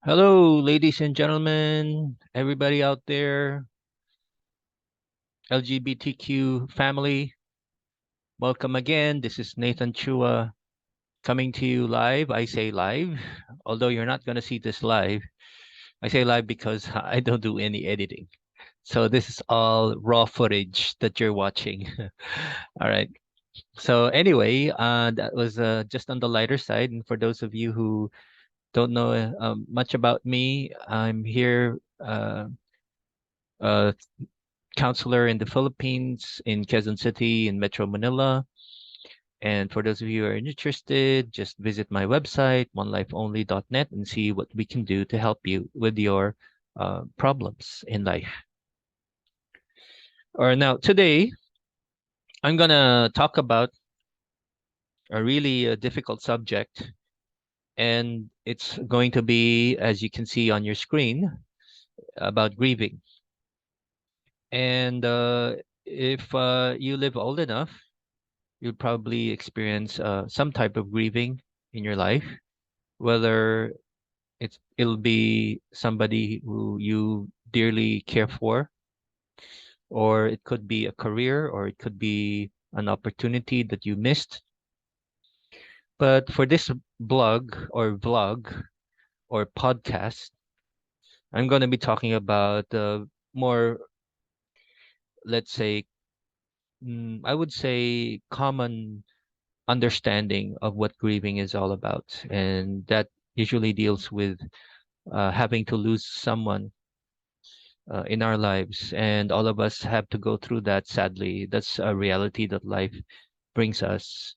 Hello, ladies and gentlemen, everybody out there, LGBTQ family. Welcome again. This is Nathan Chua coming to you live. I say live, although you're not going to see this live. I say live because I don't do any editing. So this is all raw footage that you're watching. All right. So anyway, that was just on the lighter side. And for those of you who don't know much about me, I'm here. Uh, Counselor in the Philippines, in Quezon City, in Metro Manila. And for those of you who are interested, just visit my website, onelifeonly.net, and see what we can do to help you with your problems in life. Or now, today, I'm going to talk about a really difficult subject, and it's going to be, as you can see on your screen, about grieving. And if you live old enough, you'll probably experience some type of grieving in your life, whether it'll be somebody who you dearly care for, or it could be a career, or it could be an opportunity that you missed. But for this blog or vlog or podcast, I'm going to be talking about more, let's say, I would say common understanding of what grieving is all about. And that usually deals with having to lose someone in our lives. And all of us have to go through that, sadly. That's a reality that life brings us,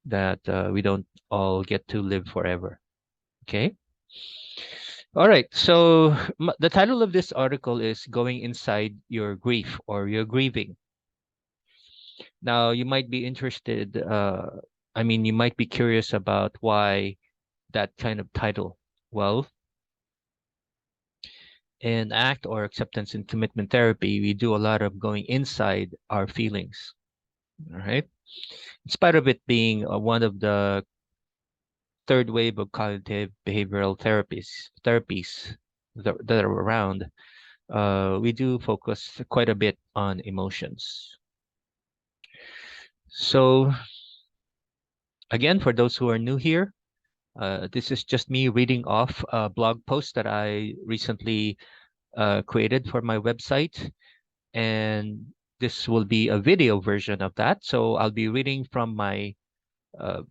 that we don't all get to live forever. Okay. All right. So the title of this article is Going Inside Your Grief or Your Grieving. Now, you might be interested, you might be curious about why that kind of title. Well, in ACT or acceptance and commitment therapy, we do a lot of going inside our feelings. All right. In spite of it being one of the third wave of cognitive behavioral therapies that are around, we do focus quite a bit on emotions. So again, for those who are new here, this is just me reading off a blog post that I recently created for my website. And this will be a video version of that. So I'll be reading from my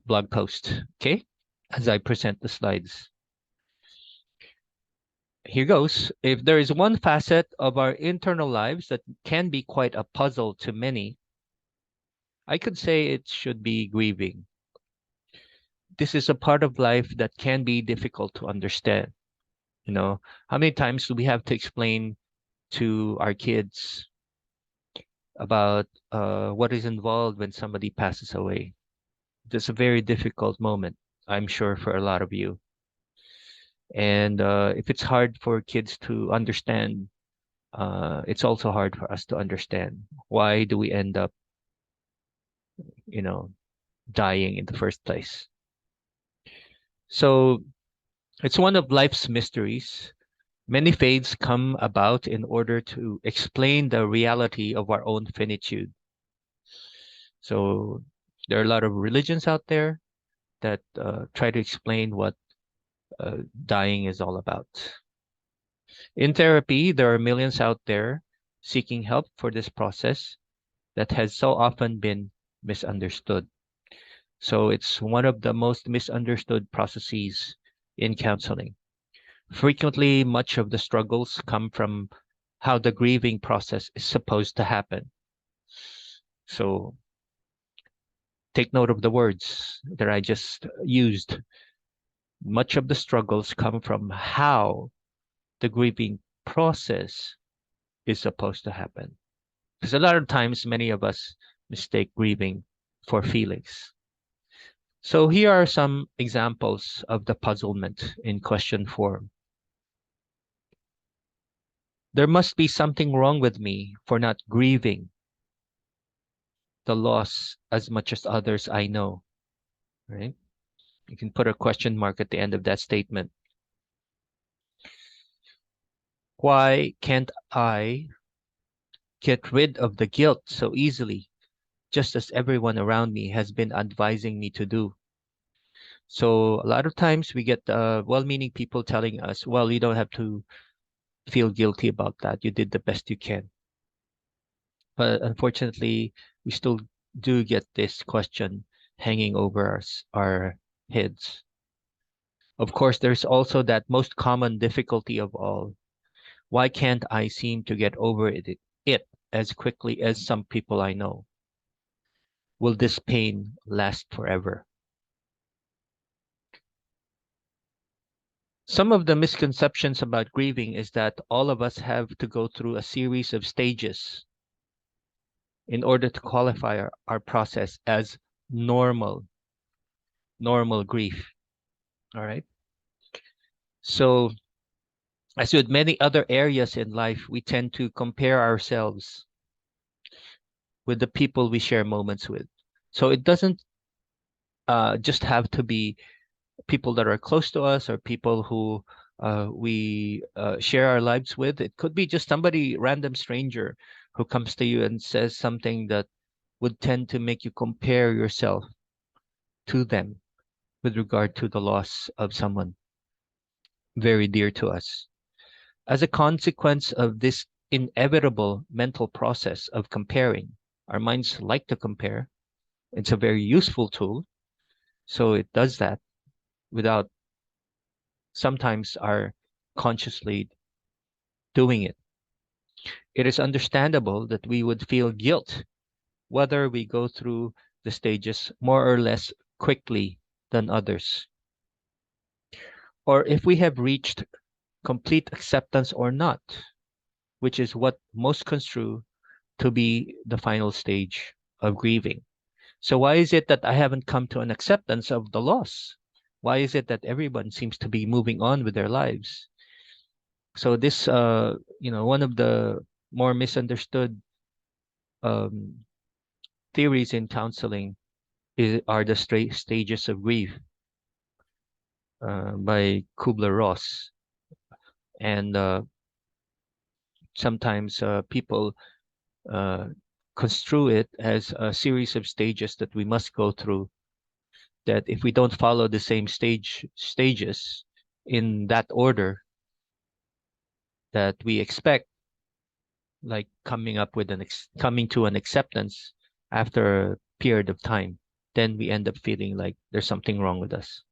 blog post, okay, as I present the slides. Here goes. If there is one facet of our internal lives that can be quite a puzzle to many, I could say it should be grieving. This is a part of life that can be difficult to understand. You know, how many times do we have to explain to our kids about what is involved when somebody passes away? It's a very difficult moment, I'm sure, for a lot of you. And if it's hard for kids to understand, it's also hard for us to understand. Why do we end up, you know, dying in the first place? So it's one of life's mysteries. Many faiths come about in order to explain the reality of our own finitude. So there are a lot of religions out there that try to explain what dying is all about. In therapy, there are millions out there seeking help for this process that has so often been misunderstood. So it's one of the most misunderstood processes in counseling. Frequently, much of the struggles come from how the grieving process is supposed to happen. So take note of the words that I just used. Much of the struggles come from how the grieving process is supposed to happen. Because a lot of times, many of us mistake grieving for feelings. So here are some examples of the puzzlement in question form. There must be something wrong with me for not grieving the loss as much as others I know, right? You can put a question mark at the end of that statement. Why can't I get rid of the guilt so easily, just as everyone around me has been advising me to do? So a lot of times we get well-meaning people telling us, well, you don't have to feel guilty about that. You did the best you can. But unfortunately, we still do get this question hanging over our heads. Of course, there's also that most common difficulty of all. Why can't I seem to get over it as quickly as some people I know? Will this pain last forever? Some of the misconceptions about grieving is that all of us have to go through a series of stages in order to qualify our process as normal, normal grief. All right. So, as with many other areas in life, we tend to compare ourselves with the people we share moments with. So, it doesn't just have to be people that are close to us or people who we share our lives with. It could be just somebody, random stranger, who comes to you and says something that would tend to make you compare yourself to them with regard to the loss of someone very dear to us. As a consequence of this inevitable mental process of comparing, our minds like to compare. It's a very useful tool. So it does that without sometimes our consciously doing it. It is understandable that we would feel guilt whether we go through the stages more or less quickly than others, or if we have reached complete acceptance or not, which is what most construe to be the final stage of grieving. So, why is it that I haven't come to an acceptance of the loss? Why is it that everyone seems to be moving on with their lives? So, this, one of the more misunderstood um, theories in counseling are the stages of grief by Kubler-Ross. And sometimes people uh, construe it as a series of stages that we must go through, that if we don't follow the same stages in that order that we expect, like coming to an acceptance after a period of time, then we end up feeling like there's something wrong with us.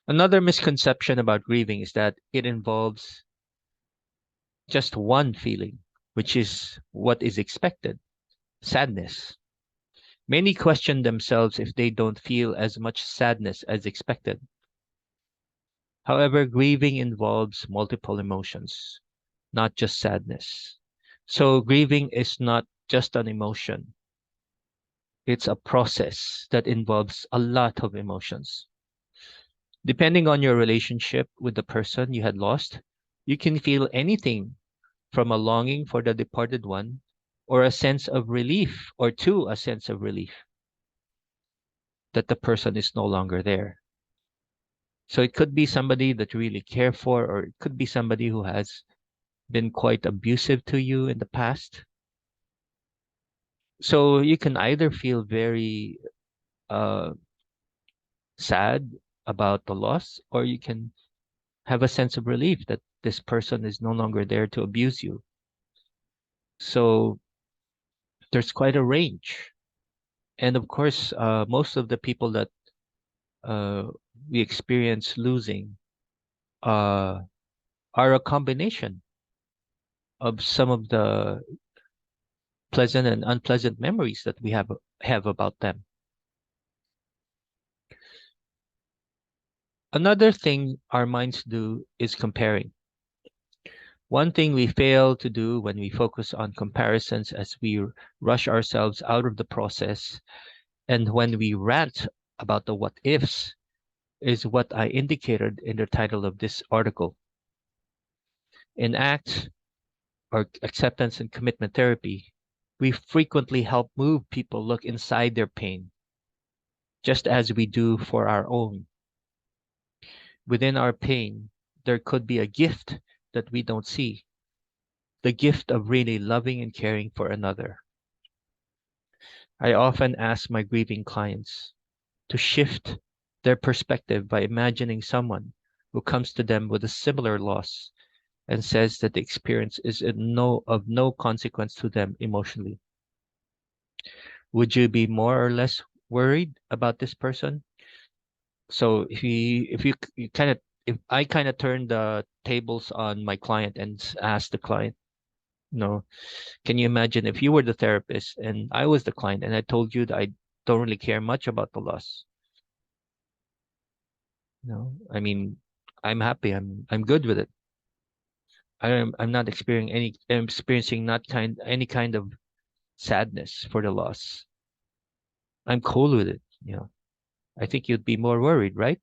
Another misconception about grieving is that it involves just one feeling, which is what is expected: sadness. Many question themselves if they don't feel as much sadness as expected. However, grieving involves multiple emotions, not just sadness. So, grieving is not just an emotion, it's a process that involves a lot of emotions. Depending on your relationship with the person you had lost, you can feel anything from a longing for the departed one, or a sense of relief, or to a sense of relief that the person is no longer there. So it could be somebody that you really care for, or it could be somebody who has been quite abusive to you in the past. So you can either feel very uh, sad about the loss, or you can have a sense of relief that this person is no longer there to abuse you. So there's quite a range. And of course, most of the people that uh, we experience losing uh, are a combination of some of the pleasant and unpleasant memories that we have about them. Another thing our minds do is comparing. One thing we fail to do when we focus on comparisons as we rush ourselves out of the process and when we rant about the what ifs is what I indicated in the title of this article. In ACT, or acceptance and commitment therapy, we frequently help move people look inside their pain, just as we do for our own. Within our pain, there could be a gift that we don't see, the gift of really loving and caring for another. I often ask my grieving clients to shift their perspective by imagining someone who comes to them with a similar loss and says that the experience is of no consequence to them emotionally. Would you be more or less worried about this person? So you kind of if I kind of turn the tables on my client and ask the client, no, can you imagine if you were the therapist and I was the client and I told you that I don't really care much about the loss? No, I mean, I'm happy. I'm good with it. I'm not experiencing not kind any kind of sadness for the loss. I'm cool with it. I think you'd be more worried, right?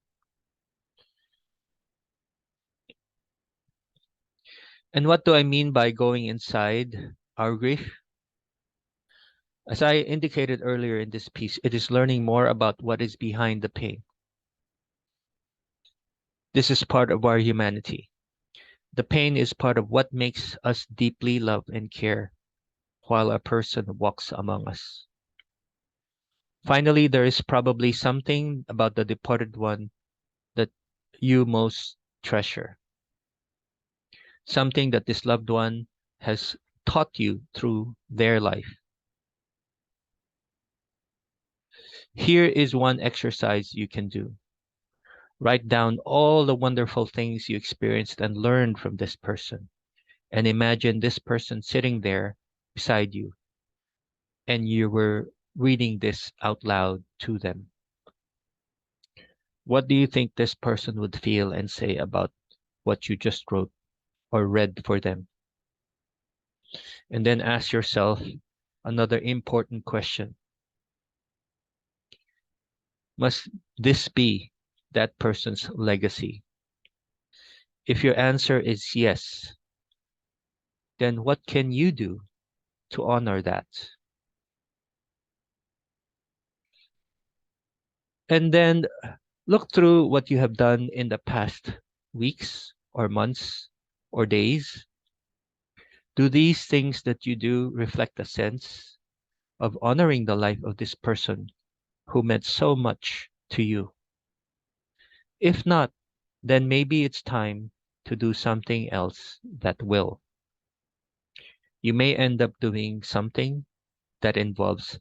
And what do I mean by going inside our grief? As I indicated earlier in this piece, it is learning more about what is behind the pain. This is part of our humanity. The pain is part of what makes us deeply love and care while a person walks among us. Finally, there is probably something about the departed one that you most treasure, something that this loved one has taught you through their life. Here is one exercise you can do. Write down all the wonderful things you experienced and learned from this person, and imagine this person sitting there beside you, and you were reading this out loud to them. What do you think this person would feel and say about what you just wrote or read for them? And then ask yourself another important question. Must this be that person's legacy? If your answer is yes, then what can you do to honor that? And then look through what you have done in the past weeks or months or days. Do these things that you do reflect a sense of honoring the life of this person who meant so much to you? If not, then maybe it's time to do something else that will. You may end up doing something that involves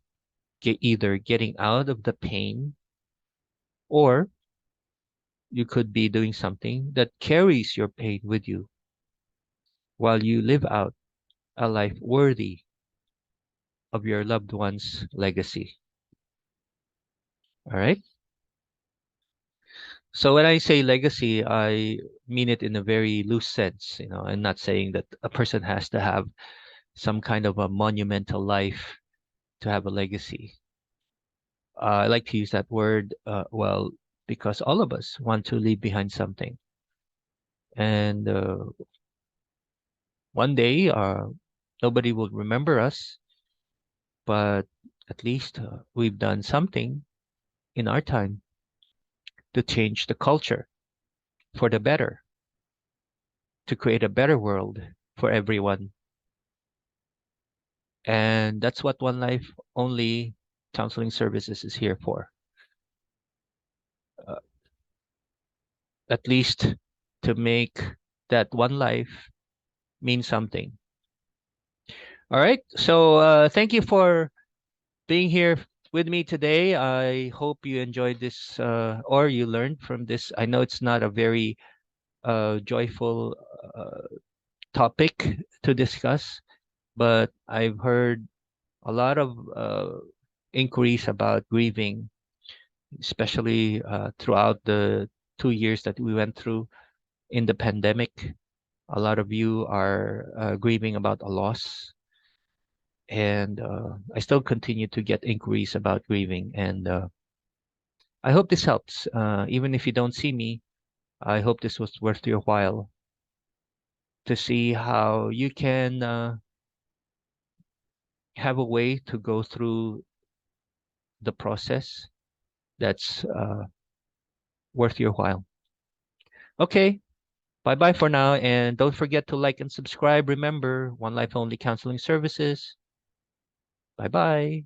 either getting out of the pain, or you could be doing something that carries your pain with you while you live out a life worthy of your loved one's legacy. All right. So when I say legacy, I mean it in a very loose sense. I'm not saying that a person has to have some kind of a monumental life to have a legacy. I like to use that word, well, because all of us want to leave behind something. And one day, nobody will remember us, but at least we've done something in our time to change the culture for the better, to create a better world for everyone. And that's what One Life Only Counseling Services is here for. Uh, at least to make that one life mean something. All right. So thank you for being here with me today. I hope you enjoyed this or you learned from this. I know it's not a very joyful topic to discuss, but I've heard a lot of inquiries about grieving, especially throughout the 2 years that we went through in the pandemic. A lot of you are grieving about a loss, and I still continue to get inquiries about grieving. And I hope this helps. Even if you don't see me, I hope this was worth your while to see how you can have a way to go through the process that's worth your while. Okay, Bye bye for now, and don't forget to like and subscribe. Remember, One Life Only Counseling Services. Bye bye.